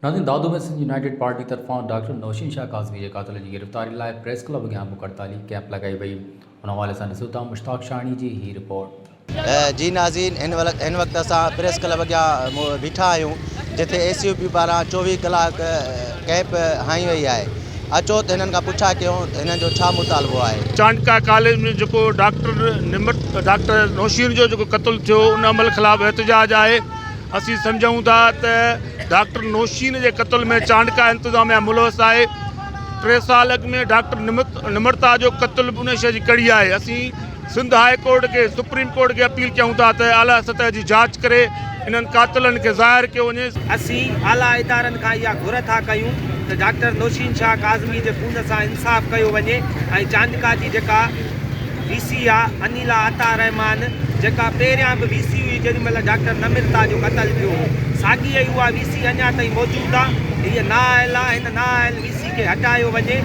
नाज़रीन दादू में Sindh United party तरफ़ां डॉक्टर नौशीन शाह काज़मी के कातिल की गिरफ़्तारी लाइ प्रेस क्लब अॻियां भुख हड़ताली कैंप लगाई वई। उन हवाले सां ॾिसूं था मुश्ताक शाणी जी ही रिपोर्ट। जी नाज़रीन इन वक्त असां प्रेस क्लब अॻियां बीठा आहियूं जिथे ACUP पारां 24 कलाक कैंप हई वई है। अचो तो इन्हनि खां पुछा कयूं हिननि जो छा मुतालबो आहे। चांडका कॉलेज में जो डॉक्टर नौशीन जो जो कत्ल थियो उन अमल खिलाफ़ एहतजाज है। असी समझूं था तो डॉक्टर नौशीन के कत्ल में चांडका इंतजामिया मुलवस है। 3 साल अग में डॉक्टर निमरता जो कत्ल उन शइ की कड़ी है। असी सिंध हाई कोर्ट के सुप्रीम कोर्ट के अपील क्यों था तो आला सतह की जांच करे इन कातिलन के ज़ाहिर किया वने। असी आला इदारन का या घुर था कयूं तो डॉक्टर नौशीन शाह काज़मी के खून से इंसाफ किया वने। चांडका की जेका VC अनिला अता रहमान जेका पहिरियां भी VC हुई जेॾीमहिल डॉक्टर निमरता जो कत्ल थियो साॻी हुआ VC अञा ताईं मौजूद आहे। ये ना आयल आहे, हिन ना आयल VC के हटायो वने।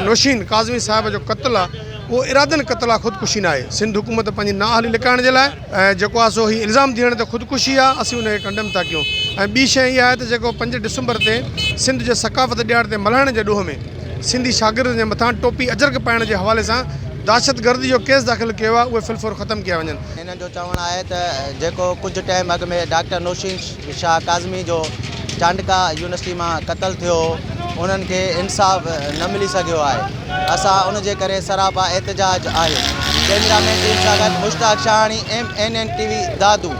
नौशीन काज़मी साहब जो कत्ल आहे वो इरादन कत्ल आहे, ख़ुदकुशी ना आहे। सिंध हुकूमत पंहिंजी नाअहली लिकाइण जे लाइ जेको आहे सो ही इल्ज़ाम ॾियण त ख़ुदकुशी आहे, असीं उनखे कंडेम था कयूं। ऐं ॿी शइ इहा आहे त जेको 5 डिसंबर ते सिंध जे सकाफ़त ॾियार ते मल्हाइण जे ॾोह में सिंधी शागिर्द जे मथां टोपी अजरक पाइण जे हवाले सां दहशतगर्दी जो केस दाख़िल किया आहे उहे फिलफोर ख़त्म किया वञनि। इन्हनि जो चवणु आहे त जेको कुझु टाइम अॻु में डॉक्टर नौशीन शाह काज़मी जो चांडका यूनिवर्सिटी में कत्ल थियो उन्हनि खे इंसाफ़ न मिली सघियो आहे। असां उन जे करे सरापा एहतजाज आहे। कैमरामैन टीम सां गॾु मुश्ताक शाहानी MNN TV दादू।